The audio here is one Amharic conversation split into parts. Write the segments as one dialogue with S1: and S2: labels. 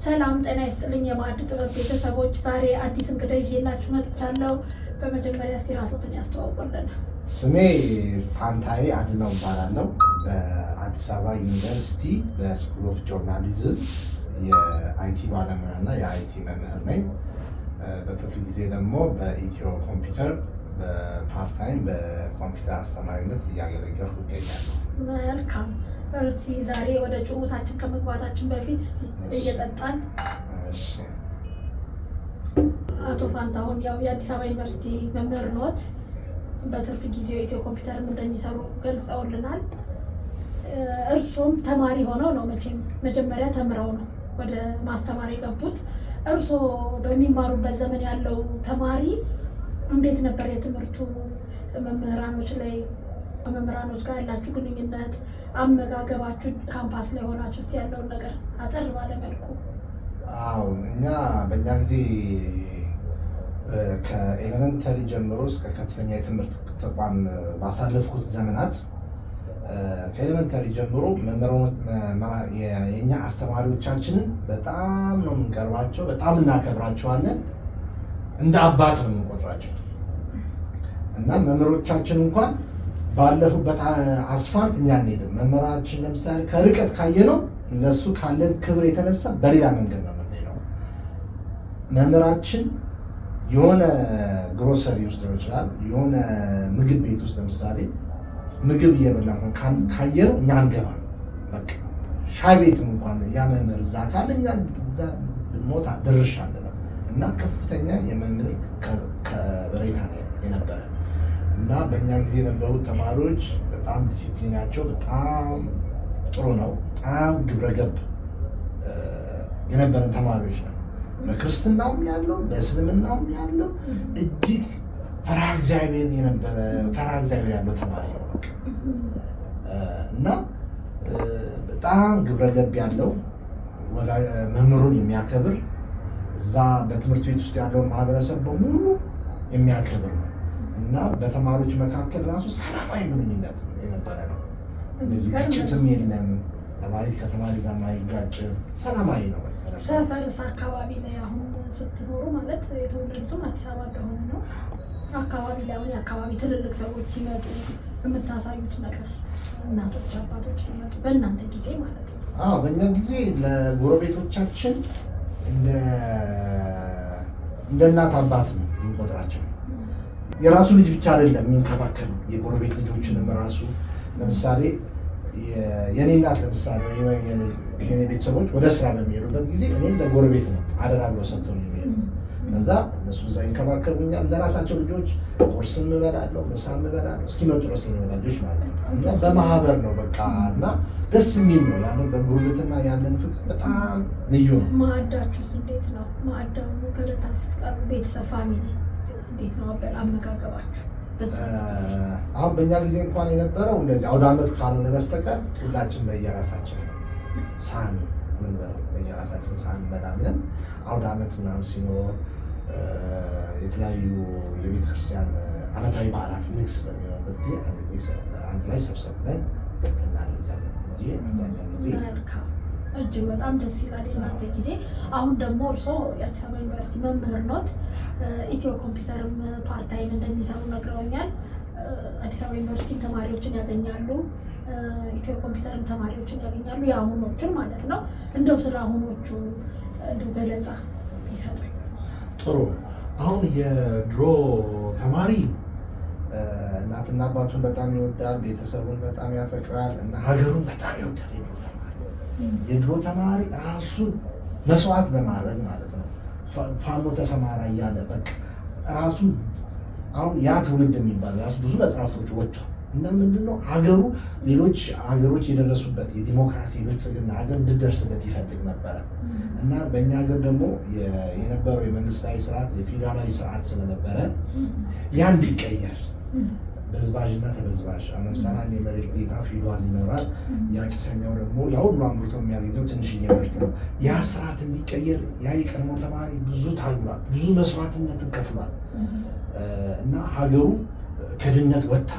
S1: ሰላም ጤና ይስጥልኝ የማዕድ ጥበብ ቤተሰቦች፣ ዛሬ አዲስ እንግዳ ይዤላችሁ መጥቻለሁ። በመጀመሪያ እስቲ ራስዎትን ያስተዋውቁልን።
S2: ስሜ ፋንታዬ አድነው እባላለሁ። በአዲስ አበባ ዩኒቨርሲቲ በስኩል ኦፍ ጆርናሊዝም የአይቲ ባለሙያና የአይቲ መምህር ነኝ። በትርፍ ጊዜ ደግሞ በኢትዮ ኮምፒውተር በፓርታይም በኮምፒውተር አስተማሪነት እያገለገልኩ እገኛለሁ።
S1: መልካም። እርሲ ዛሬ ወደ ጭውውታችን ከመግባታችን በፊት እስቲ እየጠጣን አቶ ፋንታሁን ያው የአዲስ አበባ ዩኒቨርሲቲ መምህር ኖት፣ በትርፍ ጊዜው ኢትዮ ኮምፒውተርም እንደሚሰሩ ገልጸውልናል። እርሶም ተማሪ ሆነው ነው መቼም መጀመሪያ ተምረው ነው ወደ ማስተማር የገቡት። እርሶ በሚማሩበት ዘመን ያለው ተማሪ እንዴት ነበር የትምህርቱ መምህራኖች ላይ ከመምህራኖች ጋር ያላችሁ ግንኙነት፣ አመጋገባችሁ፣ ካምፓስ ላይ ሆናችሁ እስቲ ያለውን ነገር አጠር ባለ መልኩ።
S2: አዎ እኛ በእኛ ጊዜ ከኤሌመንተሪ ጀምሮ እስከ ከፍተኛ የትምህርት ተቋም ባሳለፍኩት ዘመናት ከኤሌመንተሪ ጀምሮ የእኛ አስተማሪዎቻችንን በጣም ነው የምንቀርባቸው፣ በጣም እናከብራቸዋለን። እንደ አባት ነው የምንቆጥራቸው እና መምህሮቻችን እንኳን ባለፉበት አስፋልት እኛ አንሄድም። መምህራችን ለምሳሌ ከርቀት ካየነው እነሱ ካለን ክብር የተነሳ በሌላ መንገድ ነው የምንሄደው። መምህራችን የሆነ ግሮሰሪ ውስጥ ሊሆን ይችላል፣ የሆነ ምግብ ቤት ውስጥ ለምሳሌ ምግብ እየበላ ካየነው እኛ አንገባም። በቃ ሻይ ቤትም እንኳን ያ መምህር እዛ ካለ እኛ እዛ ሞታ ድርሻ አለ ነው እና ከፍተኛ የመምህር ከበሬታ የነበረ እና በእኛ ጊዜ የነበሩት ተማሪዎች በጣም ዲሲፕሊናቸው በጣም ጥሩ ነው። በጣም ግብረገብ የነበረን ተማሪዎች ነው። በክርስትናውም ያለው በእስልምናውም ያለው እጅግ ፈሪሃ እግዚአብሔር ያለው ተማሪ ነው እና በጣም ግብረገብ ያለው መምህሩን የሚያከብር እዛ በትምህርት ቤት ውስጥ ያለውን ማህበረሰብ በሙሉ የሚያከብር ነው እና በተማሪዎች መካከል ራሱ ሰላማዊ ግንኙነት የነበረ ነው። እንደዚህ ግጭትም የለም። ተማሪ ከተማሪ ጋር ማይጋጭም ሰላማዊ ነው።
S1: ሰፈርስ አካባቢ ላይ አሁን ስትኖሩ ማለት የተወለዱትም አዲስ አበባ እንደሆነ ነው። አካባቢ ላይ አሁን የአካባቢ ትልልቅ ሰዎች ሲመጡ የምታሳዩት ነገር፣ እናቶች አባቶች ሲመጡ በእናንተ ጊዜ ማለት ነው?
S2: አዎ በእኛ ጊዜ ለጎረቤቶቻችን እንደ እናት አባት ነው የምንቆጥራቸው። የራሱ ልጅ ብቻ አይደለም የሚንከባከሉ የጎረቤት ልጆችንም ራሱ ለምሳሌ የኔ እናት ለምሳሌ የኔ ቤተሰቦች ወደ ስራ በሚሄዱበት ጊዜ እኔም ለጎረቤት ነው አደራ ብለው ሰጥተው የሚሄዱ። ከዛ እነሱ እዛ ይንከባከቡኛል። ለራሳቸው ልጆች ቁርስም እበላለሁ፣ ምሳም እበላለሁ እስኪመጡ ድረስ ወላጆች ማለት ነው። እና በማህበር ነው በቃ እና ደስ የሚል ነው። ያንን በጉርብትና ያንን ፍቅር በጣም ልዩ ነው።
S1: ማዕዳችሁስ እንዴት ነው? ማዕዳው ገበታ ስትቀርቡ ቤተሰብ ፋሚሊ እንዴት ነው አመጋገባችሁ?
S2: አሁን በእኛ ጊዜ እንኳን የነበረው እንደዚህ አውደ ዓመት ካልሆነ በስተቀር ሁላችን በየራሳችን ሳህን ምንበላው በየራሳችን ሳህን እንበላለን። አውደ ዓመት ምናምን ሲኖር የተለያዩ የቤተክርስቲያን ዓመታዊ በዓላት ንግስ በሚሆንበት ጊዜ አንድ ላይ ሰብሰብ ብለን እናደርጋለን እንጂ አብዛኛው ጊዜ
S1: እጅግ በጣም ደስ ይላል የእናንተ ጊዜ። አሁን ደግሞ እርስዎ የአዲስ አበባ ዩኒቨርሲቲ መምህር ኖት፣ ኢትዮ ኮምፒውተርም ፓርታይም እንደሚሰሩ ነግረውኛል። አዲስ አበባ ዩኒቨርሲቲ ተማሪዎችን ያገኛሉ፣ ኢትዮ ኮምፒውተርም ተማሪዎችን ያገኛሉ፣ የአሁኖቹን ማለት ነው። እንደው ስለ አሁኖቹ እንደው ገለጻ ይሰጡኝ።
S2: ጥሩ። አሁን የድሮ ተማሪ እናትና አባቱን በጣም ይወዳል፣ ቤተሰቡን በጣም ያፈቅራል እና ሀገሩን በጣም ይወዳል። የድሮ ተማሪ ራሱን መስዋዕት በማድረግ ማለት ነው ፋኖ ተሰማራ እያለ በቃ ራሱ አሁን ያ ትውልድ የሚባል ራሱ ብዙ መጽሐፍቶች ወጥተው እና ምንድነው ሀገሩ ሌሎች ሀገሮች የደረሱበት የዲሞክራሲ ብልጽግና ሀገር እንድደርስበት ይፈልግ ነበረ እና በእኛ ሀገር ደግሞ የነበረው የመንግስታዊ ስርዓት የፌዴራላዊ ስርዓት ስለነበረ ያ እንዲቀየር በዝባዥና ተበዝባዥ ለምሳሌ አንድ የመሬት ጌታ ፊውዳል ይኖራል። ያ ጭሰኛው ደግሞ ያ ሁሉ አምርቶ የሚያገኘው ትንሽዬ ምርት ነው። ያ ስርዓት እንዲቀየር ያ የቀድሞ ተማሪ ብዙ ታግሏል፣ ብዙ መስዋዕትነትን ከፍሏል እና ሀገሩ ከድህነት ወጣ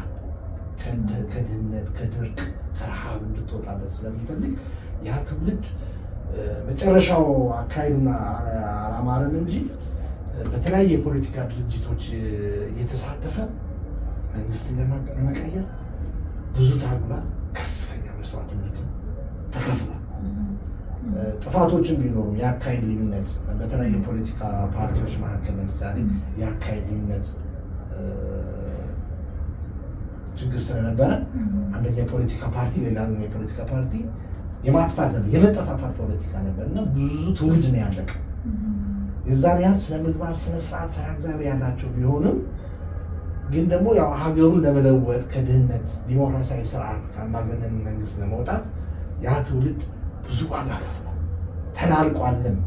S2: ከድህነት ከድርቅ ከረሃብ እንድትወጣበት ስለሚፈልግ ያ ትውልድ መጨረሻው አካሄዱና አላማረም እንጂ በተለያየ የፖለቲካ ድርጅቶች እየተሳተፈ መንግስትን ለመቀየር ብዙ ታግሏል። ከፍተኛ መስዋዕትነት ተከፍሏል። ጥፋቶችን ቢኖሩም የአካሄድ ልዩነት በተለያየ የፖለቲካ ፓርቲዎች መካከል ለምሳሌ የአካሄድ ልዩነት ችግር ስለነበረ አንደኛ የፖለቲካ ፓርቲ ሌላኛው የፖለቲካ ፓርቲ የማጥፋት ነበር፣ የመጠፋፋት ፖለቲካ ነበር እና ብዙ ትውልድ ነው ያለቀ። የዛን ያህል ስነ ምግባር፣ ስነ ስርዓት፣ ፈሪሃ እግዚአብሔር ያላቸው ቢሆንም ግን ደግሞ ያው ሀገሩን ለመለወጥ ከድህነት ዲሞክራሲያዊ ስርዓት ከአምባገነን መንግስት ለመውጣት ያ ትውልድ ብዙ ዋጋ ከፍሏል። ተናልቋልም።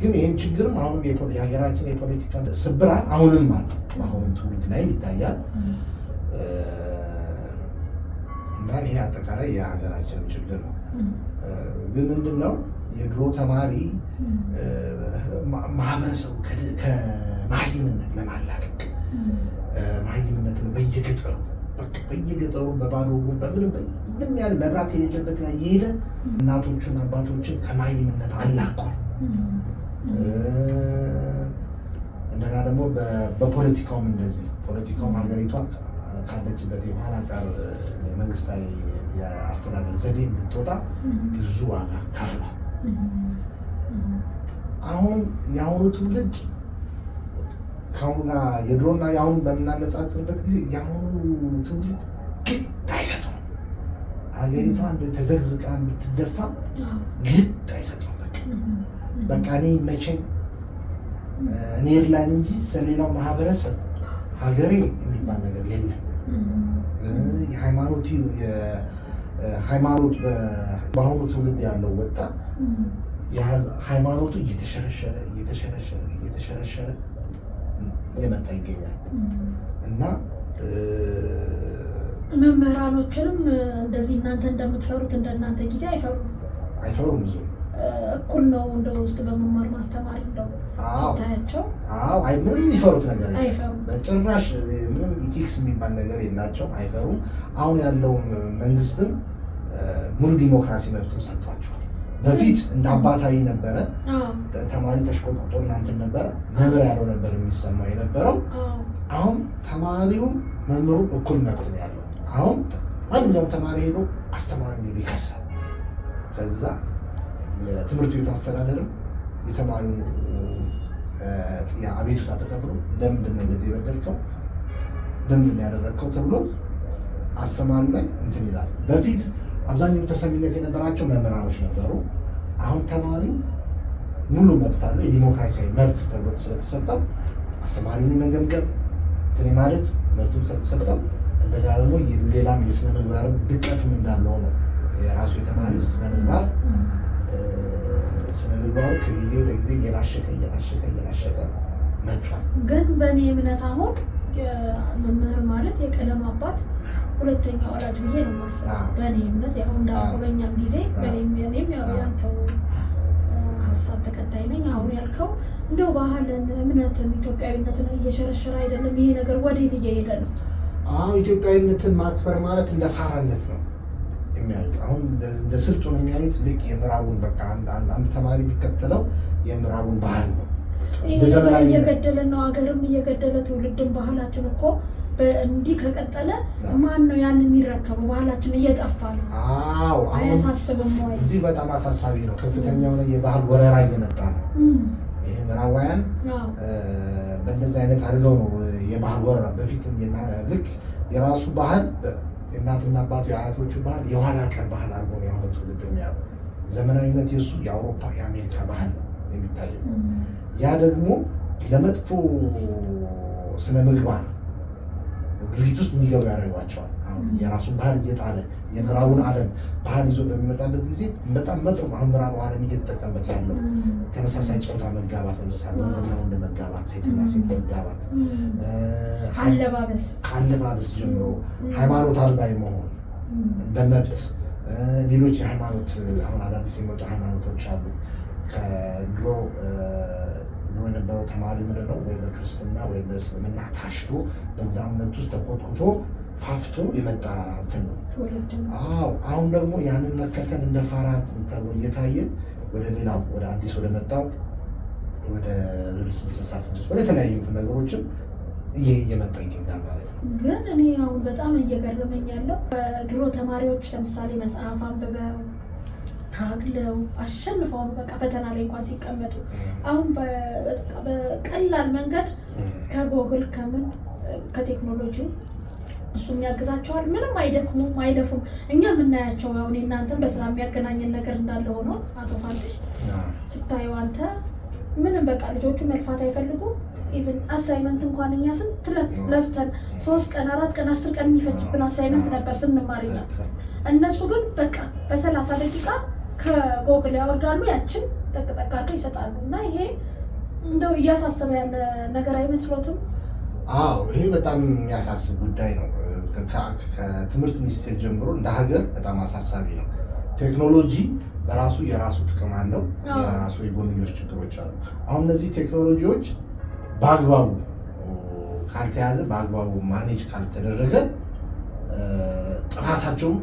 S2: ግን ይህን ችግርም አሁንም የሀገራችን የፖለቲካ ስብራት አሁንም አለ፣ አሁንም ትውልድ ላይም ይታያል እና ይሄ አጠቃላይ የሀገራችንም ችግር ነው። ግን ምንድን ነው የድሮ ተማሪ ማህበረሰቡ ከመሃይምነት ለማላቀቅ መሃይምነትን በየገጠሩ በባዶ በምንም ያለ መብራት የሌለበት ላይ የሄደ እናቶቹን አባቶችን ከመሃይምነት አላቋል። እንደገና ደግሞ በፖለቲካውም እንደዚህ ፖለቲካውም ሀገሪቷ ካለችበት የኋላ ቀር መንግስታዊ የአስተዳደር ዘዴ እንድትወጣ ብዙ ዋጋ ከፍሏል። አሁን የአሁኑ ትውልድ ከአሁኑ ጋር የድሮና የአሁኑ በምናነጻጽርበት ጊዜ የአሁኑ ትውልድ ግድ አይሰጠውም። ሀገሪቷን ተዘግዝቃ ብትደፋ ግድ አይሰጠውም። በቃ እኔ መቼም እኔ ላይ እንጂ ስለሌላው ማህበረሰብ ሀገሬ የሚባል ነገር የለም። ሃይማኖት በአሁኑ ትውልድ ያለው ወጣት ሃይማኖቱ እየተሸረሸረ እየመጣ ይገኛል እና
S1: መምህራኖችንም እንደዚህ እናንተ እንደምትፈሩት እንደናንተ ጊዜ አይፈሩም ብዙ እኩል ነው እንደ ውስጥ በመማር ማስተማር እንደው ስታያቸው
S2: ምንም የሚፈሩት ነገር አይፈሩም። በጭራሽ ምንም ኢቲክስ የሚባል ነገር የላቸውም፣ አይፈሩም። አሁን ያለው መንግስትም ሙሉ ዲሞክራሲ መብትም ሰጥቷቸዋል። በፊት እንደ አባታዊ ነበረ፣ ተማሪ ተሽቆጥቁጦ እናንተን ነበረ፣ መምህር ያለው ነበር የሚሰማው የነበረው። አሁን ተማሪው መምህሩ እኩል መብት ነው ያለው። አሁን ማንኛውም ተማሪ ሄዶ አስተማሪ ሄዶ ይከሳል። ከዛ የትምህርት ቤቱ አስተዳደርም የተማሪውን አቤቱታ ተቀብሎ ለምንድን ነው እንደዚህ የበደልከው፣ ለምንድን ነው ያደረግከው ተብሎ አስተማሪው ላይ እንትን ይላል። በፊት አብዛኛው ተሰሚነት የነበራቸው መምህራኖች ነበሩ። አሁን ተማሪ ሙሉ መብት አለው፣ የዲሞክራሲያዊ መብት ተብሎ ስለተሰጠው አስተማሪውን የመገምገም እንትን ማለት መብቱም ስለተሰጠው እንደጋ ደግሞ ሌላም የስነ ምግባር ድቀቱም እንዳለው ነው የራሱ የተማሪ ስነ ምግባሩ ከጊዜ ወደ ጊዜ እየላሸቀ መጥቷል።
S1: ግን በእኔ እምነት አሁን መምህር ማለት የቀለም አባት ሁለተኛ ወላጅ ብዬ ነው የማስበው። በእኔ እምነት ያው እንዳልከው በእኛም ጊዜ እኔም ያው ያንተው ሀሳብ ተከታይ ነኝ። አሁን ያልከው እንደው ባህልን፣ እምነትን፣ ኢትዮጵያዊነትን እየሸረሸረ አይደለም ይሄ ነገር ወዴት እየሄደ ነው?
S2: ኢትዮጵያዊነትን ማክበር ማለት እንደ ፋራነት ነው የሚያዩት። አሁን እንደ ስልጡን የሚያዩት ልክ የምዕራቡን በቃ አንድ ተማሪ የሚከተለው የምዕራቡን ባህል ነው።
S1: እየገደለ ነው፣ ሀገርም እየገደለ ትውልድን። ባህላችን እኮ እንዲህ ከቀጠለ ማን ነው ያን የሚረከበው? ባህላችን እየጠፋ ነው። አያሳስብም ወይ?
S2: እዚህ በጣም አሳሳቢ ነው። ከፍተኛ የሆነ የባህል ወረራ እየመጣ ነው። ይህ ምዕራባውያን በእንደዚህ አይነት አድርገው ነው የባህል ወረራ። በፊት ልክ የራሱ ባህል የእናትና አባቱ የአያቶቹ ባህል የኋላ ቀር ባህል አድርጎ ነው የሆነ ትውልድ የሚያው ዘመናዊነት የእሱ የአውሮፓ የአሜሪካ ባህል ነው የሚታየው። ያ ደግሞ ለመጥፎ ስነ ምግባር ድርጊት ውስጥ እንዲገቡ ያደርጓቸዋል። አሁን የራሱን ባህል እየጣለ የምዕራቡን ዓለም ባህል ይዞ በሚመጣበት ጊዜ በጣም መጥፎ አሁን ምዕራቡ ዓለም እየተጠቀምበት ያለው ተመሳሳይ ጾታ መጋባት፣ ለምሳሌ ወንድና ወንድ መጋባት፣ ሴትና ሴት መጋባት፣ ከአለባበስ ጀምሮ ሃይማኖት አልባ መሆን በመብት ሌሎች የሃይማኖት አሁን አዳዲስ የመጡ ሃይማኖቶች አሉ። ከድሮ የነበረው ተማሪ ምንድነው ወይ በክርስትና ወይ በእስልምና ታሽቶ በዛ እምነት ውስጥ ተቆጥቶ ፋፍቶ የመጣ እንትን ነው። አዎ አሁን ደግሞ ያንን መከተል እንደ ፋራ ተብሎ እየታየ ወደ ሌላው ወደ አዲስ ወደ መጣው ወደ 66 ወደ ተለያዩ ነገሮችም እየመጣ ይገኛል ማለት ነው።
S1: ግን እኔ አሁን በጣም እየገረመኝ ያለው ድሮ ተማሪዎች ለምሳሌ መጽሐፍ አንብበው ታግለው አሸንፈው በቃ ፈተና ላይ እንኳን ሲቀመጡ አሁን በቀላል መንገድ ከጎግል ከምን ከቴክኖሎጂው እሱም ያግዛቸዋል። ምንም አይደክሙም አይለፉም። እኛ የምናያቸው አሁን እናንተም በስራ የሚያገናኘን ነገር እንዳለ ሆኖ አቶ ፋንትሽ ስታየው አንተ ምንም በቃ ልጆቹ መልፋት አይፈልጉም። ኢቭን አሳይመንት እንኳን እኛ ስንት ለፍተን 3 ቀን 4 ቀን 10 ቀን የሚፈጅብን አሳይመንት ነበር ስንማርኛ። እነሱ ግን በቃ በ30 ደቂቃ ከጎግል ያወርዳሉ፣ ያችን ጠቅጠቅ አድርገው ይሰጣሉ። እና ይሄ እንደው እያሳሰበ ያለ ነገር አይመስሎትም?
S2: አዎ ይሄ በጣም የሚያሳስብ ጉዳይ ነው። ከትምህርት ሚኒስቴር ጀምሮ እንደ ሀገር በጣም አሳሳቢ ነው። ቴክኖሎጂ በራሱ የራሱ ጥቅም አለው፣ የራሱ የጎንዮሽ ችግሮች አሉ። አሁን እነዚህ ቴክኖሎጂዎች በአግባቡ ካልተያዘ በአግባቡ ማኔጅ ካልተደረገ ጥፋታቸውም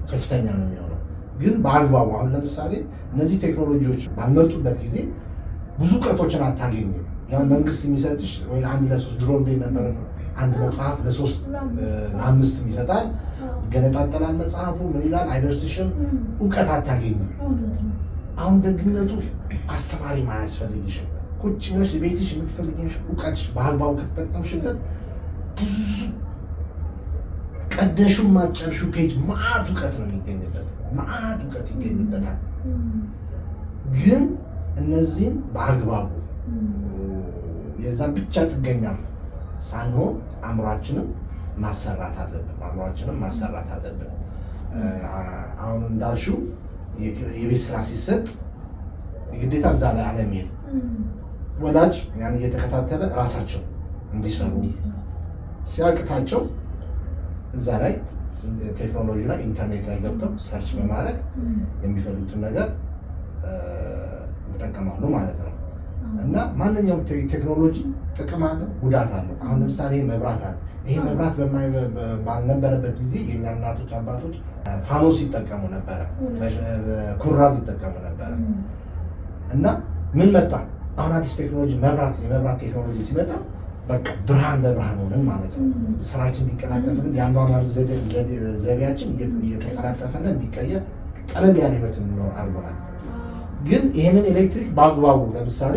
S2: ከፍተኛ ነው የሚሆነው። ግን በአግባቡ አሁን ለምሳሌ እነዚህ ቴክኖሎጂዎች ባልመጡበት ጊዜ ብዙ እውቀቶችን አታገኝም። ያው መንግስት የሚሰጥሽ ወይ 1 ለ3 ድሮ እንደነበር አንድ መጽሐፍ ለ3 ለ5 ይሰጣል፣ ገነጣጠላል መጽሐፉ ምን ይላል አይደርስሽም፣ እውቀት አታገኝም። አሁን ደግነቱ አስተማሪ ማያስፈልግሽም። ቁጭ ብለሽ ቤትሽ የምትፈልጊሽ እውቀትሽ በአግባቡ ከተጠቀምሽበት ብዙ ቀደሹ ማጨርሹ ፔጅ ማዕት እውቀት ነው የሚገኝበት፣ ማዕት እውቀት ይገኝበታል። ግን እነዚህን በአግባቡ የዛ ብቻ ጥገኛ ሳንሆን አእምሯችንም ማሰራት አለብን። አሁን እንዳልሽው የቤት ስራ ሲሰጥ የግዴታ እዛ ላይ አለመሄድ፣ ወላጅ ያን እየተከታተለ ራሳቸው እንዲሰሩ ሲያቅታቸው እዛ ላይ ቴክኖሎጂ ላይ ኢንተርኔት ላይ ገብተው ሰርች በማድረግ የሚፈልጉትን ነገር ይጠቀማሉ ማለት ነው። እና ማንኛውም ቴክኖሎጂ ጥቅም አለው፣ ጉዳት አለው። አሁን ለምሳሌ መብራት አለ። ይሄ መብራት ባልነበረበት ጊዜ የእኛ እናቶች አባቶች ፋኖስ ይጠቀሙ ነበረ፣ ኩራዝ ይጠቀሙ ነበረ። እና ምን መጣ? አሁን አዲስ ቴክኖሎጂ የመብራት ቴክኖሎጂ ሲመጣ በቃ ብርሃን በብርሃን ሆነን ማለት ነው። ስራችን እንዲቀላጠፍልን የአኗኗር ዘይቤያችን እየተቀላጠፈልን እንዲቀየር ቀለል ያለ ህይወት እንኖር አድርጎናል። ግን ይህንን ኤሌክትሪክ በአግባቡ ለምሳሌ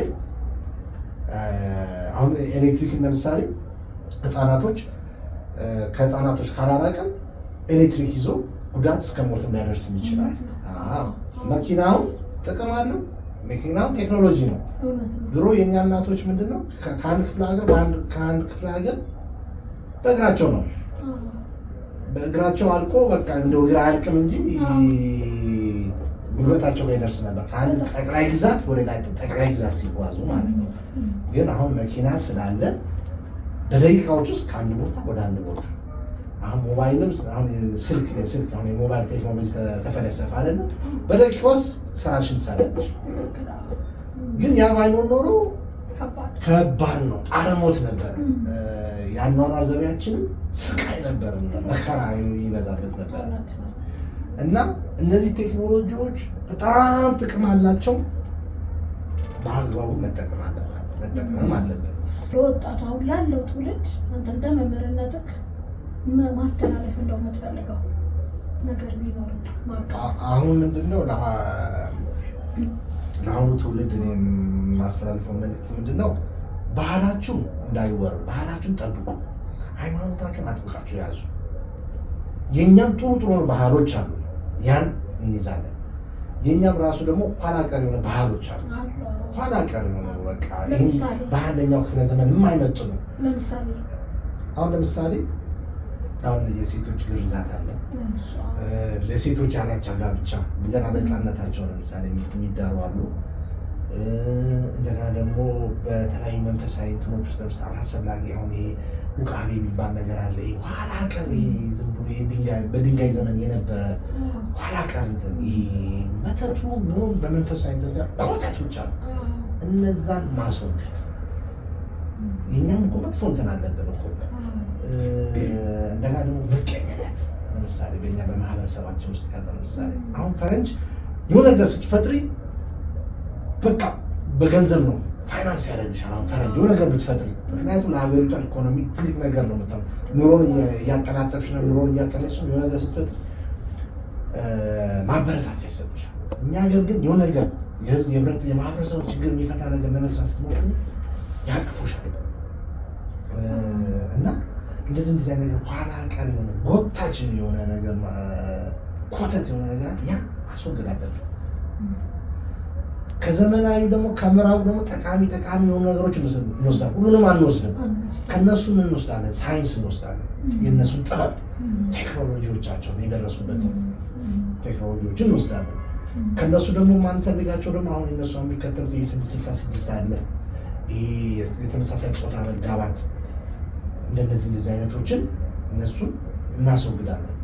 S2: አሁን ኤሌክትሪክን ለምሳሌ ከህፃናቶች ካላራቀን ኤሌክትሪክ ይዞ ጉዳት እስከ ሞት ሊያደርስም ይችላል። መኪናው ጥቅም አለው። መኪናው ቴክኖሎጂ ነው። ድሮ የእኛ እናቶች ምንድነው ከአንድ ክፍለ ሀገር በእግራቸው ነው፣ በእግራቸው አልቆ በቃ እንደው እግር አያልቅም እንጂ ጉልበታቸው ላይ ደርስ ነበር። ከአንድ ጠቅላይ ግዛት ወደ ላይ ጠቅላይ ግዛት ሲጓዙ ማለት ነው። ግን አሁን መኪና ስላለ በደቂቃዎች ውስጥ ከአንድ ቦታ ወደ አንድ ቦታ። አሁን ሞባይልም አሁን ስልክ አሁን የሞባይል ቴክኖሎጂ ተፈለሰፈ አይደለ? በደቂቃ ውስጥ ስራሽን ትሰራለሽ። ግን ያ ባይኖር ኖሮ ከባድ ነው፣ ጣረሞት ነበር። የአኗኗር ዘይቤያችንም ስቃይ ነበር፣ መከራ ይበዛበት ነበር። እና እነዚህ ቴክኖሎጂዎች በጣም ጥቅም አላቸው። በአግባቡ መጠቀም አለበት።
S1: ለወጣቱ አሁን ላለው ትውልድ አንተ እንደ መምህርነትህ ማስተላለፍ እንደው የምትፈልገው ነገር ቢኖር
S2: አሁን ምንድነው ለአሁኑ ትውልድ እኔ የማስተላልፈው መልዕክት ምንድነው? ባህላችሁ እንዳይወር፣ ባህላችሁን ጠብቁ፣ ሃይማኖታችሁን አጥብቃችሁ ያዙ። የእኛም ጥሩ ባህሎች አሉ፣ ያን እንይዛለን። የእኛም ራሱ ደግሞ ኋላ ቀር የሆነ ባህሎች አሉ። ኋላ ቀር የሆነ በቃ በአንደኛው ክፍለ ዘመን የማይመጡ ነው። ለምሳሌ አሁን የሴቶች ግርዛት አለ። ለሴቶች ያላቻ ጋብቻ ገና በህፃንነታቸው ለምሳሌ የሚዳሩ አሉ። እንደገና ደግሞ በተለያዩ መንፈሳዊ እንትኖች ውስጥ ለምሳሌ አስፈላጊ አሁን ይሄ ውቃቤ የሚባል ነገር አለ። ኋላ ቀር ዝም ብሎ በድንጋይ ዘመን የነበረ ኋላ ቀር እንትን ይሄ መተቱ ምኑም በመንፈሳዊ እንትን ኮተቶች አሉ። እነዛን ማስወገድ የእኛም እኮ መጥፎ እንትን አለብን እኮ እንደገና ደግሞ ምቀኝነት ለምሳሌ በእኛ በማህበረሰባችን ውስጥ ያለ ለምሳሌ አሁን ፈረንጅ የሆነ ነገር ስትፈጥሪ በቃ በገንዘብ ነው ፋይናንስ ያደርግሻል። አሁን ፈረንጅ የሆነ ነገር ብትፈጥሪ ምክንያቱም ለሀገሪቷ ኢኮኖሚ ትልቅ ነገር ነው የምታው ኑሮን እያቀላጠፍሽ ነው ኑሮን እያቀለሽ ነው የሆነ ነገር ስትፈጥሪ ማበረታቻ ይሰጥሻል። እኛ ሀገር ግን የሆነ ነገር የማህበረሰቡ ችግር የሚፈታ ነገር ለመስራት ስትሞክሪ ያጠፉሻል እና እንደዚህ አይነት ነገር ኋላ ቀር የሆነ ጎታች የሆነ ነገር ኮተት የሆነ ነገር ያ ማስወገድ አለብን። ከዘመናዊ ደግሞ ከምዕራቡ ደግሞ ጠቃሚ የሆኑ ነገሮች እንወስዳለን። ሁሉንም አንወስድም። ከነሱ ምን እንወስዳለን? ሳይንስ እንወስዳለን። የእነሱን ጥበብ ቴክኖሎጂዎቻቸውን የደረሱበትን ቴክኖሎጂዎችን እንወስዳለን። ከነሱ ደግሞ ማንፈልጋቸው ደግሞ አሁን የነሱ የሚከተሉት የ666 አለ የተመሳሳይ ጾታ መጋባት እንደዚህ አይነቶችን እነሱን እናስወግዳለን።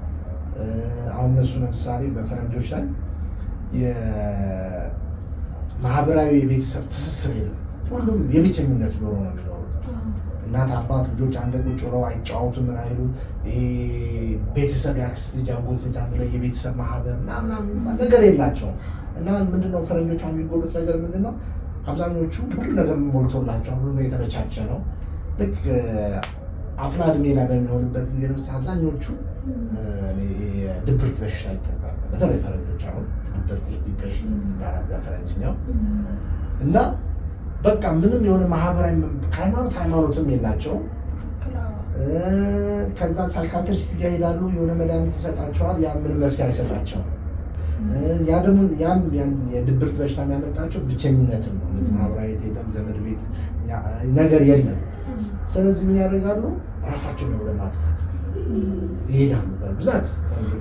S2: አሁን እነሱ ለምሳሌ በፈረንጆች ላይ የማህበራዊ የቤተሰብ ትስስር የለም። ሁሉም የብቸኝነት ኑሮ ነው የሚኖሩት። እናት አባት ልጆች አንድ ቁጭ ብለው አይጫወቱም። ምን አይሉም። ቤተሰብ ያክስት ልጅ አጎት ልጅ አንድ ላይ የቤተሰብ ማህበር ምናምን ነገር የላቸውም። እና ምንድነው ፈረንጆች የሚጎሉት ነገር ምንድነው? አብዛኞቹ ሁሉ ነገር ሞልቶላቸው ሁሉ የተመቻቸ ነው። ልክ አፍላ እድሜ ላይ በሚሆንበት ጊዜ ለምሳሌ አብዛኞቹ ድብርት በሽታ ይጠቃሉ። በተለይ ፈረንጆች አሁን ድብርት ዲፕሬሽን ይባላል በፈረንጅኛው። እና በቃ ምንም የሆነ ማህበራዊ ሃይማኖትም የላቸውም። ከዛ ሳይካትሪስት ጋር ሄዳሉ፣ የሆነ መድኃኒት ይሰጣቸዋል። ያ ምንም መፍትሄ አይሰጣቸውም። ያ ደግሞ ያም የድብርት በሽታ የሚያመጣቸው ብቸኝነትን ነው። ማህበራዊ የለም፣ ዘመድ ቤት ነገር የለም። ስለዚህ ምን ያደርጋሉ? ራሳቸውን ነው ለማጥፋት ይሄዳሉ በብዛት።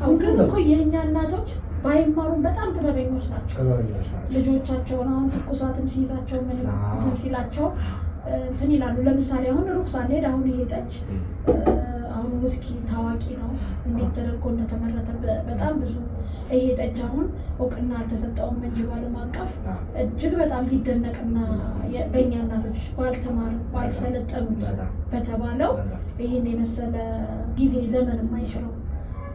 S1: አሁን ግን እኮ የእኛ እናቶች ባይማሩም በጣም ጥበበኞች ናቸው። ልጆቻቸውን አሁን ትኩሳትም ሲይዛቸው ምን ሲላቸው እንትን ይላሉ። ለምሳሌ አሁን ሩቅ ሳንሄድ አሁን ይሄ ጠጅ አሁን ውስኪ ታዋቂ ነው፣ እንዴት ተደርጎ እንደተመረተ በጣም ብዙ። ይሄ ጠጅ አሁን እውቅና አልተሰጠውም እንጂ በዓለም አቀፍ እጅግ በጣም ሊደነቅና በእኛ እናቶች ባልተማሩ ባልሰለጠኑት በተባለው ይህን የመሰለ ጊዜ ዘመን የማይሽረው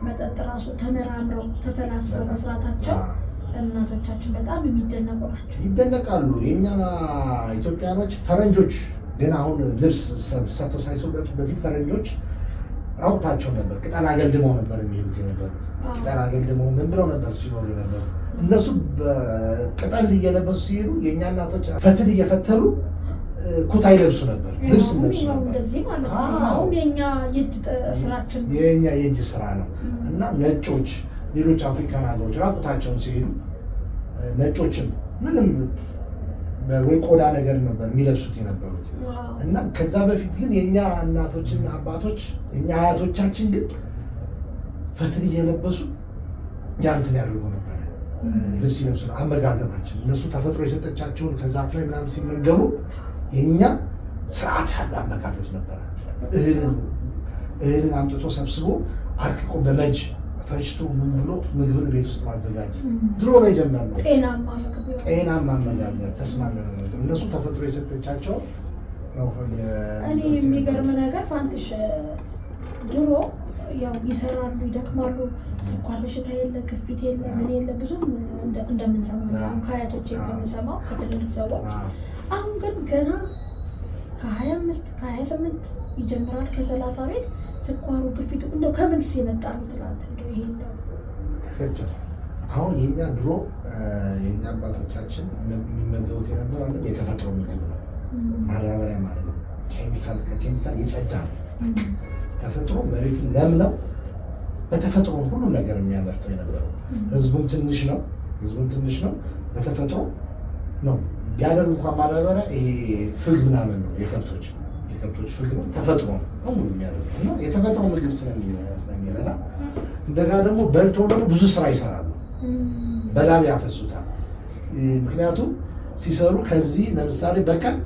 S1: መጠጥ ራሱ ተመራምረው ተፈላስፈው መስራታቸው እናቶቻችን በጣም የሚደነቁ ናቸው።
S2: ይደነቃሉ። የኛ ኢትዮጵያኖች ፈረንጆች ግን አሁን ልብስ ሰርተው ሳይሰሩ በፊት ፈረንጆች ራቁታቸው ነበር። ቅጠል አገልድመው ነበር የሚሄዱት የነበሩት። ቅጠል አገልድመው ምን ብለው ነበር ሲኖሩ የነበሩ። እነሱ ቅጠል እየለበሱ ሲሄዱ የእኛ እናቶች ፈትል እየፈተሉ ኩታ ይለብሱ ነበር፣ ልብስ ይለብሱ ነበር።
S1: አሁን የኛ የእጅ ስራችን
S2: የኛ የእጅ ስራ ነው። እና ነጮች ሌሎች አፍሪካን ሀገሮች ራቁታቸውን ሲሄዱ ነጮችም ምንም ወይ ቆዳ ነገር ነበር የሚለብሱት የነበሩት። እና ከዛ በፊት ግን የኛ እናቶችና አባቶች የኛ አያቶቻችን ግን ፈትል እየለበሱ ያንትን ያደርጉ ነበር፣ ልብስ ይለብሱ ነው። አመጋገባችን እነሱ ተፈጥሮ የሰጠቻቸውን ከዛፍ ላይ ምናምን ሲመገቡ የኛ ስርዓት ያለ አመጋገብ ነበረ። እህልን አምጥቶ ሰብስቦ አርቅቆ በመጅ ፈጭቶ ምን ብሎ ምግብን ቤት ውስጥ ማዘጋጀት ድሮ ነው የጀመርነው። ጤናማ አመጋገብ ተስማሚ ነው። እነሱ ተፈጥሮ የሰጠቻቸው ነው።
S1: እኔ የሚገርም ነገር ፋንትሽ ድሮ ያው ይሰራሉ፣ ይደክማሉ፣ ስኳር በሽታ የለ፣ ግፊት የለ፣ ምን የለ ብዙም እንደምንሰማው ከአያቶች የምንሰማው ከትልልቅ ሰዎች። አሁን ግን ገና ከ25 ከ28 ይጀምራል፣ ከ30 ቤት ስኳሩ ግፊቱ እንደው ከምንስ የመጣ ነው ትላለህ? ይሄ ነው
S2: ተፈጥሮ። አሁን የኛ ድሮ የኛ አባቶቻችን የሚመገቡት የነበረው አንደኛ የተፈጥሮ ምግብ ነው፣ ማዳበሪያ ማለት ነው። ከኬሚካል የጸዳ ነው። ተፈጥሮ መሬቱ ለም ነው። በተፈጥሮ ሁሉም ነገር የሚያመርተው የነበረው። ህዝቡም ትንሽ ነው። በተፈጥሮ ነው ቢያደርግ እንኳን ማዳበሪያ ይሄ ፍግ ምናምን ነው የከብቶች ፍግ ነው። ተፈጥሮ ነው ሙሉ የሚያደርገው እና የተፈጥሮ ምግብ ስለሚበላ እንደጋ ደግሞ በልቶ ደግሞ ብዙ ስራ ይሰራሉ። በላብ ያፈሱታል። ምክንያቱም ሲሰሩ ከዚህ ለምሳሌ በቀን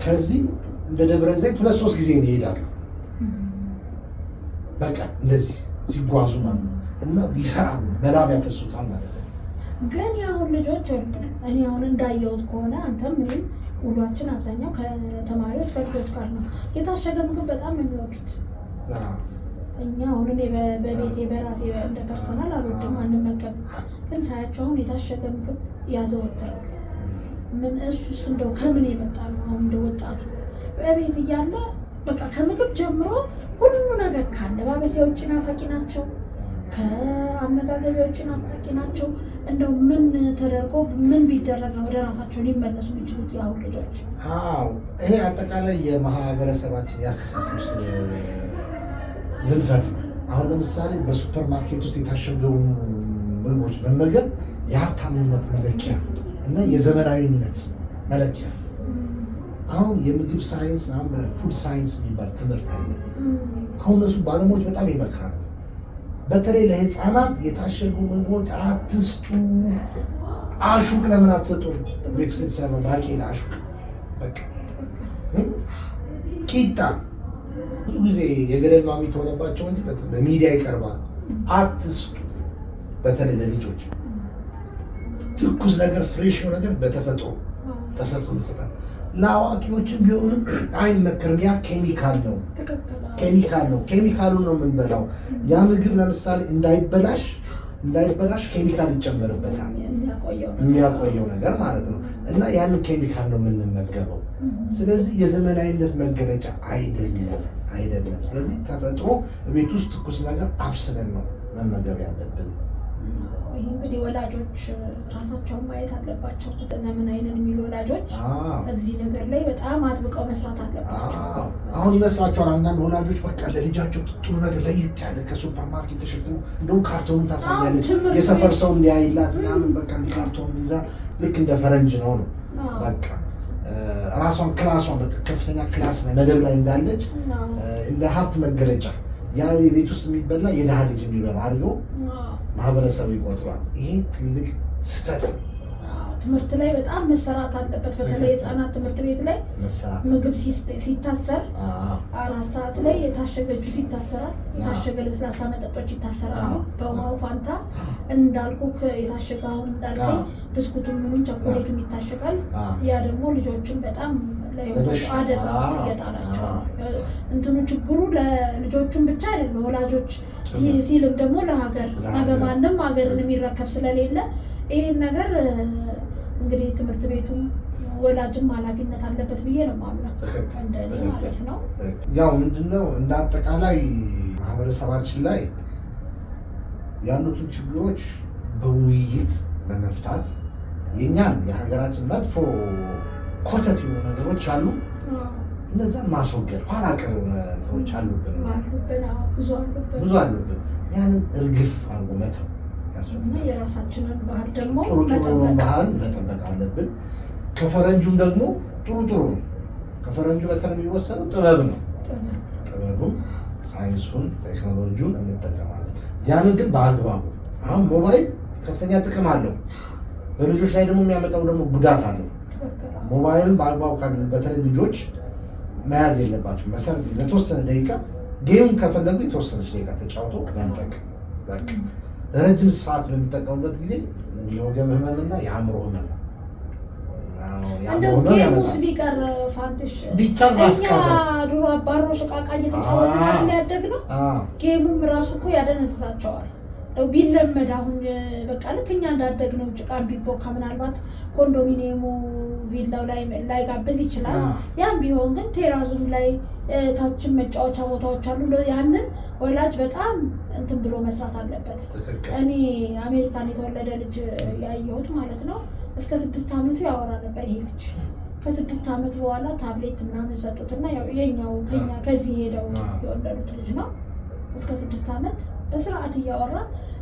S2: ከዚህ እንደ ደብረ ዘይት 2-3 ጊዜ ይሄዳሉ። በቀን እንደዚህ ሲጓዙ ማለት ነው። እና ይሰራሉ፣ በላብ ያፈሱታል ማለት ነው።
S1: ግን ያሁን ልጆች እኔ አሁን እንዳየሁት ከሆነ አንተም ምንም ውሏችን አብዛኛው ከተማሪዎች ከልጆች ጋር ነው። የታሸገ ምግብ በጣም ነው የሚወዱት። እኛ አሁን እኔ በቤቴ በራሴ እንደ ፐርሰናል አልወድም አንመገብም፣ ግን ሳያቸው አሁን የታሸገ ምግብ ያዘወትራል። ምን እሱስ እንደው ከምን የመጣ ነው? አሁን እንደ ወጣቱ በቤት እያለ በቃ ከምግብ ጀምሮ ሁሉ ነገር ከአለባበስ የውጭ ናፋቂ ናቸው፣ ከአመጋገብ የውጭ ናፋቂ ናቸው። እንደው ምን ተደርጎ ምን ቢደረግ ነው ወደ ራሳቸው ሊመለሱ የሚችሉት የአሁን ልጆች?
S2: ይሄ አጠቃላይ የማህበረሰባችን ያስተሳሰብ ዝንፈት ነው። አሁን ለምሳሌ በሱፐር ማርኬት ውስጥ የታሸገው ምግቦች መመገብ የሀብታምነት መለኪያ እና የዘመናዊነት መለኪያ። አሁን የምግብ ሳይንስ ፉድ ሳይንስ የሚባል ትምህርት አለ። አሁን እነሱ ባለሙያዎች በጣም ይመክራሉ። በተለይ ለህፃናት የታሸጉ ምግቦች አትስጡ። አሹቅ ለምን አትሰጡ? ቤት ውስጥ የተሰራው ባቄላ አሹቅ፣ በቃ ቂጣ ብዙ ጊዜ የገደል ማሚት ሆነባቸው እንጂ በሚዲያ ይቀርባል። አትስጡ። በተለይ ለልጆች ትኩስ ነገር ፍሬሽ ነገር በተፈጥሮ ተሰርቶ ይሰጣል። ለአዋቂዎችም ቢሆንም አይመከርም። ያ ኬሚካል ነው። ኬሚካሉን ነው የምንበላው። ያ ምግብ ለምሳሌ እንዳይበላሽ ኬሚካል ይጨመርበታል፣ የሚያቆየው ነገር ማለት ነው። እና ያንን ኬሚካል ነው የምንመገበው። ስለዚህ የዘመናዊነት መገለጫ አይደለም። ስለዚህ ተፈጥሮ ቤት ውስጥ ትኩስ ነገር አብስለን ነው መመገብ ያለብን።
S1: ይህ እንግዲህ ወላጆች ራሳቸውን ማየት አለባቸው። ዘመናዊ ነን የሚሉ ወላጆች እዚህ ነገር ላይ በጣም አጥብቀው መስራት አለባቸው።
S2: አሁን ይመስላቸዋል አንዳንድ ወላጆች በቃ ለልጃቸው ጥሩ ነገር ለየት ያለ ከሱፐር ማርኬት ተሸክሞ እንደውም ካርቶኑን ታሳያለች የሰፈር ሰው እንዲያይላት ምናምን በቃ ካርቶን ይዛ ልክ እንደ ፈረንጅ ነው በቃ ራሷን ክላሷን በቃ ከፍተኛ ክላስ መደብ ላይ እንዳለች እንደ ሀብት መገለጫ ያ የቤት ውስጥ የሚበላ የድሃ ልጅ የሚበላ አድርገው ማህበረሰቡ ይቆጥሯል። ይሄ ትልቅ ስህተት ነው።
S1: ትምህርት ላይ በጣም መሰራት አለበት። በተለይ ህፃናት ትምህርት ቤት ላይ ምግብ ሲታሰር 4 ሰዓት ላይ የታሸገጁ ሲታሰራል፣ የታሸገ ለስላሳ መጠጦች ይታሰራሉ። በውሃው ፋንታ እንዳልኩ የታሸገ አሁን እንዳልከኝ ብስኩቱን ምኑም ቸኮሌቱም ይታሸጋል። ያ ደግሞ ልጆችን በጣም ለህይወታቸው አደጋ ውስጥ እየጣላቸው እንትኑ ችግሩ ለልጆቹም ብቻ አይደለም፣ ወላጆች ሲልም ደግሞ ለሀገር ነገ ማንም ሀገርን የሚረከብ ስለሌለ ይህን ነገር እንግዲህ ትምህርት ቤቱም ወላጅም ኃላፊነት አለበት ብዬ ነው የማምነው፣ እንደኔ ማለት ነው።
S2: ያው ምንድነው እንደ አጠቃላይ ማህበረሰባችን ላይ ያሉትን ችግሮች በውይይት በመፍታት የኛን የሀገራችን መጥፎ ኮተት የሆኑ ነገሮች አሉ፣ እነዛን ማስወገድ። ኋላ ቀር የሆነ እንትኖች አሉብን፣ ብዙ አሉብን። ያንን እርግፍ አድርጎ መተው
S1: እና የራሳችንን ባህል ደግሞ
S2: ባህል መጠበቅ አለብን። ከፈረንጁም ደግሞ ጥሩ ነው። ከፈረንጁ በተለይ የሚወሰነው ጥበብ ነው። ጥበቡን፣ ሳይንሱን፣ ቴክኖሎጂውን እንጠቀማለን። ያንን ግን በአግባቡ። አሁን ሞባይል ከፍተኛ ጥቅም አለው፣ በልጆች ላይ ደግሞ የሚያመጣው ደግሞ ጉዳት አለው። ሞባይልን በአግባቡ በተለይ ልጆች መያዝ የለባቸው። መሰረት ለተወሰነ ደቂቃ ጌም ከፈለጉ የተወሰነች ደቂቃ ተጫውቶ መንጠቅ በቃ። ለረጅም ሰዓት በሚጠቀሙበት ጊዜ የወገብ ህመምና የአእምሮ ህመም
S1: እንደው ጌሙስ ቢቀር ፋንትሽ
S2: ቢቻል ማስቀረት።
S1: ድሮ አባሮ ሽቃቃ እየተጫወትን ያደግነው ጌሙም ራሱ እኮ ያደነዝዛቸዋል። ቢለመድ አሁን በቃ ልክ እኛ እንዳደግነው ጭቃ ቢቦካ ምናልባት ኮንዶሚኒየሙ ቪላው ላይ ጋብዝ ይችላል። ያም ቢሆን ግን ቴራዙም ላይ ታችን መጫወቻ ቦታዎች አሉ። ያንን ወላጅ በጣም እንትን ብሎ መስራት አለበት። እኔ አሜሪካን የተወለደ ልጅ ያየሁት ማለት ነው እስከ 6 ዓመቱ ያወራ ነበር ይሄ ልጅ። ከ6 ዓመት በኋላ ታብሌት ምናምን ሰጡትና የኛው ከዚህ ሄደው የወለዱት ልጅ ነው። እስከ 6 ዓመት በስርዓት እያወራ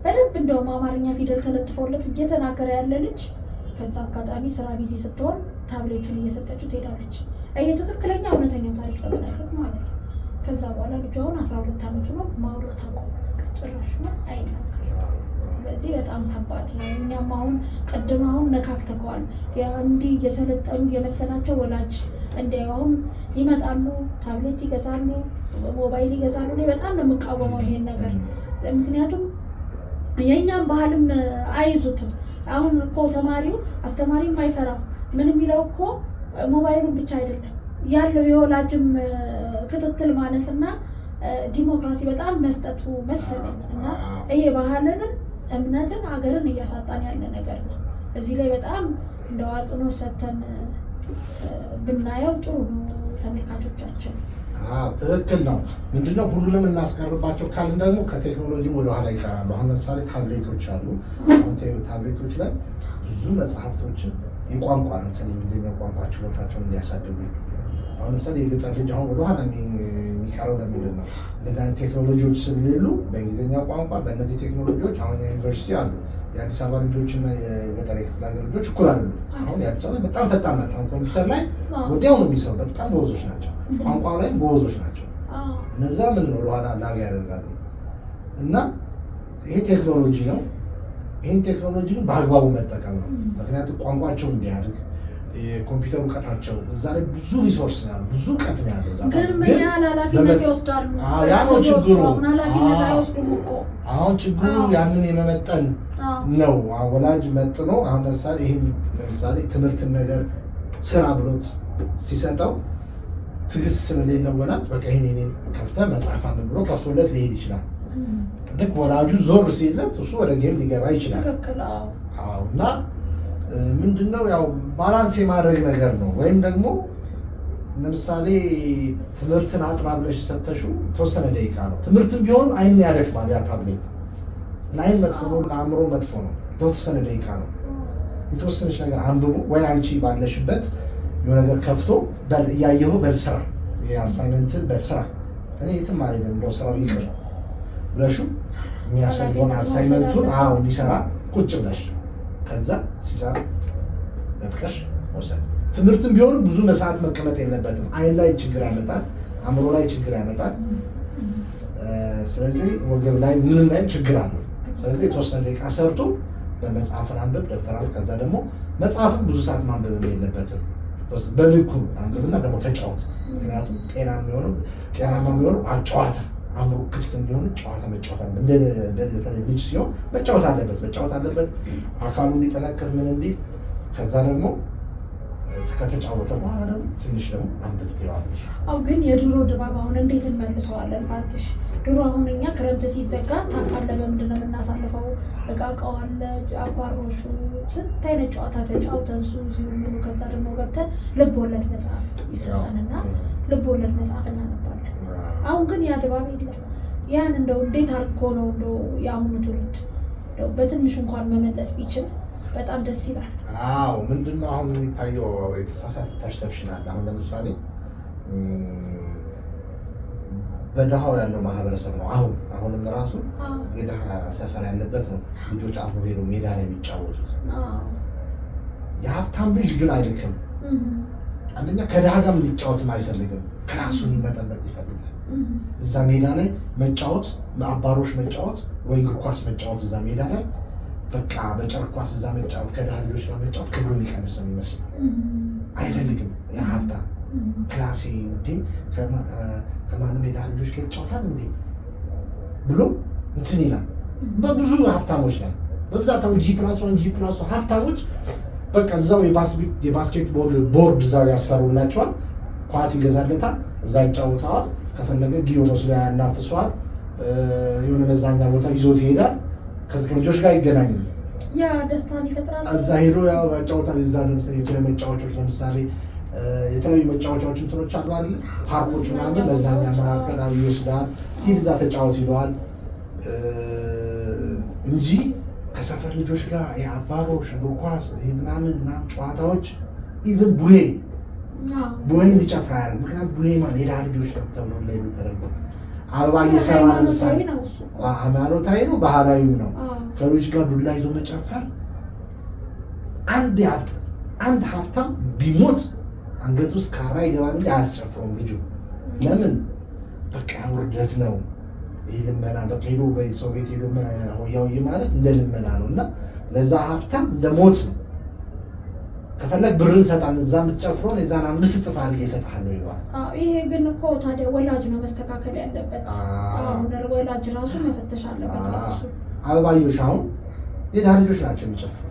S1: በደንብ እንደውም አማርኛ ፊደል ተለጥፎለት እየተናገረ ያለ ልጅ ከዛ አጋጣሚ ስራ ቢዚ ስትሆን ታብሌቱን እየሰጠችው ትሄዳለች። ይሄ ትክክለኛ እውነተኛ ታሪክ ለመናገር ማለት ነው። ከዛ በኋላ ልጁ አሁን 12 ዓመቱ ነው። ማውራት አቆመ፣ ጭራሽ ነው አይናገርም። ስለዚህ በጣም ከባድ ነው። እኛም አሁን ቅድም ነካክተከዋል። እንዲህ እየሰለጠኑ የመሰላቸው ወላጅ እንዲያው አሁን ይመጣሉ፣ ታብሌት ይገዛሉ፣ ሞባይል ይገዛሉ። እኔ በጣም ነው የምቃወመው ይሄን ነገር። ምክንያቱም የእኛም ባህልም አይዙትም። አሁን እኮ ተማሪው አስተማሪም አይፈራም። ምን የሚለው እኮ ሞባይሉን ብቻ አይደለም ያለው የወላጅም ክትትል ማነስና ዲሞክራሲ በጣም መስጠቱ መሰለኝ እና ይሄ ባህልን እምነትን ሀገርን እያሳጣን ያለ ነገር ነው። እዚህ ላይ በጣም እንደው አጽንኦት ሰጥተን ብናየው ጥሩ ነው ተመልካቾቻችን።
S2: ትክክል ነው። ምንድነው ሁሉንም እናስቀርባቸው ካልን ደግሞ ከቴክኖሎጂም ወደኋላ ይቀራሉ። አሁን ለምሳሌ ታብሌቶች አሉ። ታብሌቶች ላይ ብዙ መጽሐፍቶችን የቋንቋ ለምሳሌ የእንግሊዝኛ ቋንቋ ችሎታቸውን እንዲያሳድጉ አሁን ለምሳሌ የገጠር ልጅ አሁን ወደኋላ የሚቀረው ለምንድን ነው? እንደዚህ አይነት ቴክኖሎጂዎች ስለሌሉ በእንግሊዝኛ ቋንቋ በእነዚህ ቴክኖሎጂዎች አሁን ዩኒቨርሲቲ አሉ። የአዲስ አበባ ልጆች እና የገጠር የክፍለ ሀገር ልጆች እኩል አይደሉም። አሁን የአዲስ አበባ በጣም ፈጣን ናቸው። አሁን ኮምፒውተር ላይ ወዲያው ነው የሚሰሩ፣ በጣም ጎበዞች ናቸው። ቋንቋ ላይም ጎበዞች ናቸው። እነዛ ምን ነው ወደኋላ ላግ ያደርጋሉ። እና ይሄ ቴክኖሎጂ ነው። ይህን ቴክኖሎጂ ግን በአግባቡ መጠቀም ነው። ምክንያቱም ቋንቋቸው እንዲያድግ የኮምፒውተር እውቀታቸው እዛ ላይ ብዙ ሪሶርስ ነው ያለው፣ ብዙ እውቀት ነው ያለው።
S1: ግን ምን ያህል ኃላፊነት ይወስዳሉ?
S2: ያ ነው ችግሩ።
S1: ኃላፊነት አይወስዱም እኮ።
S2: አሁን ችግሩ ያንን የመመጠን ነው። ወላጅ መጥኖ አሁን ለምሳሌ ይህን ለምሳሌ ትምህርትን ነገር ስራ ብሎት ሲሰጠው ትዕግስት ስለሌለው ወላጅ በቃ ይሄን ከፍተህ መጽሐፍ አንብብ ብሎ ከፍቶለት ሊሄድ ይችላል። ልክ ወላጁ ዞር ሲለት እሱ ወደ ጌም ሊገባ ይችላል። እና ምንድነው ያው ባላንስ የማድረግ ነገር ነው። ወይም ደግሞ ለምሳሌ ትምህርትን አጥራ ብለሽ ሰተሽው ተወሰነ ደቂቃ ነው። ትምህርትም ቢሆን አይን ያደክማል። ያ ታብሌት ለአይን መጥፎ ነው፣ ለአእምሮ መጥፎ ነው። ተወሰነ ደቂቃ ነው። የተወሰነች ነገር አንብቡ ወይ አንቺ ባለሽበት የሆነ ነገር ከፍቶ እያየሁ በልስራ የአሳይመንትን በልስራ እኔ የትም ማለት ነው እንደው ስራው ይቅር ብለሹ የሚያስፈልገውን አሳይመንቱን እንዲሰራ ቁጭ ብለሽ ከዛ ሲሰራ ለጥቀሽ ወሰድ። ትምህርትም ቢሆን ብዙ ሰዓት መቀመጥ የለበትም። አይን ላይ ችግር ያመጣል፣ አእምሮ ላይ ችግር ያመጣል። ስለዚህ ወገብ ላይ ምንም ላይ ችግር አለ። ስለዚህ የተወሰነ ደቂቃ ሰርቶ በመጽሐፍን አንብብ ደብተራል። ከዛ ደግሞ መጽሐፍን ብዙ ሰዓት ማንበብ የለበትም። በልኩ አንብብና ደግሞ ተጫወት። ምክንያቱም ጤናማ የሚሆነው ጨዋታ አእምሮ ክፍት እንዲሆን ጨዋታ መጫወት አለበት። በተለይ ልጅ ሲሆን መጫወት አለበት። አካሉ እንዲጠነክር ምን እንዲል። ከዛ ደግሞ ከተጫወተ በኋላ ደግሞ ትንሽ ደግሞ አንብብ ትለዋለሽ።
S1: ግን የድሮ ድባብ አሁን እንዴት እንመልሰዋለን ፋንትሽ? ድሮ አሁን እኛ ክረምት ሲዘጋ ታውቃለህ በምንድን ነው የምናሳልፈው? እቃቃው አለ፣ አባሮሹ፣ ስንት አይነት ጨዋታ ተጫውተን ሙሉ። ከዛ ደግሞ ገብተን ልብ ወለድ መጽሐፍ ይሰጠንና ልብ ወለድ መጽሐፍ እናነባለን። አሁን ግን ያ ድባብ የለም። ያን እንደው እንዴት አድርጎ ነው እንደው የአሁኑ ትውልድ በትንሹ እንኳን መመለስ ቢችል በጣም ደስ ይላል።
S2: ምንድነው አሁን የሚታየው የተሳሳተ ፐርሰፕሽን አለ። አሁን ለምሳሌ በደሃው ያለው ማህበረሰብ ነው አሁንም ራሱ የደሃ ሰፈር ያለበት ነው ልጆች አብሮ ሄደው ሜዳ ላይ የሚጫወቱት። የሀብታም ልጅ ልጁን አይልክም። አንደኛ ከደሃ ጋር ሊጫወትም አይፈልግም፣ ከራሱን መጠበቅ ይፈልጋል። እዛ ሜዳ ላይ መጫወት፣ አባሮሽ መጫወት ወይ እግር ኳስ መጫወት እዛ ሜዳ ላይ በቃ በጨርቅ ኳስ እዛ መጫወት፣ ከደሃ ልጆች ጋር መጫወት ክብሩ የሚቀንስ ነው የሚመስል አይፈልግም። የሀብታም ክላሴ እንዴ ከማንም የደሃ ልጆች ጋር ይጫወታል እንዴ ብሎ እንትን ይላል። በብዙ ሀብታሞች ላይ በብዛት አሁን ጂ+1 ሀብታሞች በቃ እዛው የባስኬትቦል ቦርድ እዛው ያሰሩላቸዋል። ኳስ ይገዛለታል፣ እዛ ይጫወተዋል። ከፈለገ ጊዮን ወስዶ ያናፍሰዋል። የሆነ መዝናኛ ቦታ ይዞት ይሄዳል። ከልጆች ጋር ይገናኛል።
S1: ያ ደስታን ይፈጥራል።
S2: እዛ ሄዶ ያው ያጫውታል። እዛ ለምሳሌ የተለያዩ መጫወቻዎች ለምሳሌ የተለያዩ መጫወቻዎች እንትኖች አሉ አይደል? ፓርኮች ምናምን መዝናኛ ማዕከል ይወስዳል። ሂድ እዛ ተጫወት ይለዋል እንጂ ከሰፈር ልጆች ጋር የአባሮሽ እግር ኳስ ምናምን ጨዋታዎች ኢቭን ቡሄ እንዲጨፍራ ያለ ምክንያቱም ቡሄ ማለት የድሃ ልጆች ነው ተብሎ ላይ የሚተረጎ አበባ እየሰራ ለምሳሌ ሃይማኖታዊ ነው፣ ባህላዊም ነው። ከልጆች ጋር ዱላ ይዞ መጨፈር አንድ ሀብታም ቢሞት አንገት ውስጥ ካራ ይገባል እንጂ አያስጨፍረውም ልጁ። ለምን? በቃ ውርደት ነው። ይህ ልመና በቃ ሄዶ በሰው ቤት ሄዶ ሆያውይ ማለት እንደ ልመና ነው እና ለዛ ሀብታም እንደ ሞት ነው። ከፈለግ ብርን ሰጣን እዛ የምትጨፍረውን የዛን 5 እጥፍ አድርጌ እሰጥሃለሁ ይለዋል።
S1: ይሄ ግን እኮ ታዲያ ወላጅ ነው መስተካከል ያለበት። ወላጅ ራሱ መፈተሽ አለበት ራሱ።
S2: አበባዮሽ አሁን የድሃ ልጆች ናቸው የሚጨፍሩት።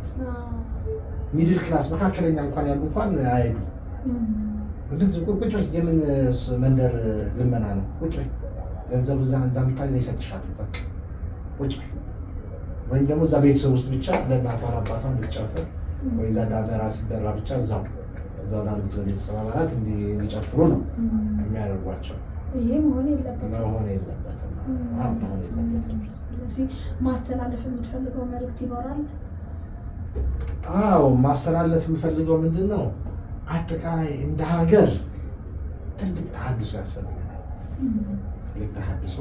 S2: ሚድል ክላስ መካከለኛ እንኳን ያሉ እንኳን አይሄዱ። እንደዚህ ቁጭ በይ የምን መንደር ልመና ነው? ቁጭ በይ ገንዘብ እዛ ምታይ ይሰጥሻል። በቃ ቁጭ በይ። ወይም ደግሞ እዛ ቤተሰብ ውስጥ ብቻ ለእናቷ ለአባቷ እንድትጨፍር ወይ እዛ ዳመራ ሲበራ ብቻ እዛው ላሉት ለቤተሰብ አባላት እንዲጨፍሩ ነው የሚያደርጓቸው።
S1: ይሄ መሆን የለበትም። ስለዚህ ማስተላለፍ የምትፈልገው መልዕክት ይኖራል?
S2: አዎ፣ ማስተላለፍ የምፈልገው ምንድን ነው? አጠቃላይ እንደ ሀገር ትልቅ ተሐድሶ ያስፈልገናል። ትልቅ ተሐድሶ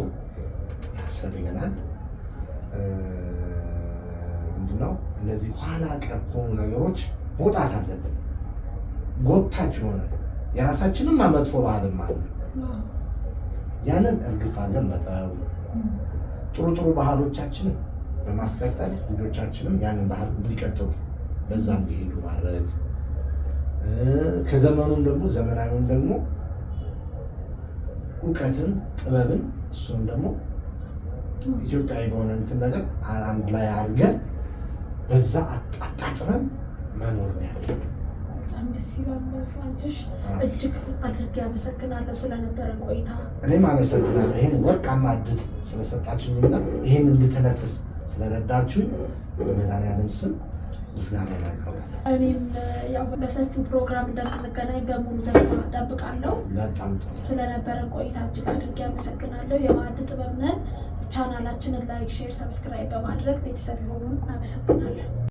S2: ያስፈልገናል። ምንድነው እነዚህ ኋላ ቀር ከሆኑ ነገሮች መውጣት አለብን። ጎታች የሆነ የራሳችንም መጥፎ ባህልም አለ። ያንን እርግፍ አድርገን መተው፣ ጥሩ ጥሩ ባህሎቻችንን በማስቀጠል ልጆቻችንም ያንን ባህል እንዲቀጥሉ በዛ እንዲሄዱ ማድረግ፣ ከዘመኑም ደግሞ ዘመናዊውን ደግሞ እውቀትን ጥበብን እሱም ደግሞ ኢትዮጵያዊ በሆነ እንትን ነገር አንድ ላይ አድርገን በዛ አጣጥረን መኖር ነው ያለው።
S1: በጣም ደስ ይላል። ፋንትሽ እጅግ አድርጌ አመሰግናለሁ ስለነበረን ቆይታ።
S2: እኔም አመሰግናለሁ ይህን ወርቃማ እድል ስለሰጣችሁኝና ይህን እንድተነፍስ ስለረዳችሁኝ በመድኃኒዓለም ስም ምስጋና ያቀርባል።
S1: እኔም ያው በሰፊው ፕሮግራም እንደምንገናኝ በሙሉ ተስፋ እጠብቃለሁ።
S2: በጣም ጥሩ
S1: ስለነበረን ቆይታ እጅግ አድርጌ አመሰግናለሁ። የማዕድ ጥበብ ነን። ቻናላችንን ላይክ፣ ሼር፣ ሰብስክራይብ በማድረግ ቤተሰብ የሆኑን እናመሰግናለን።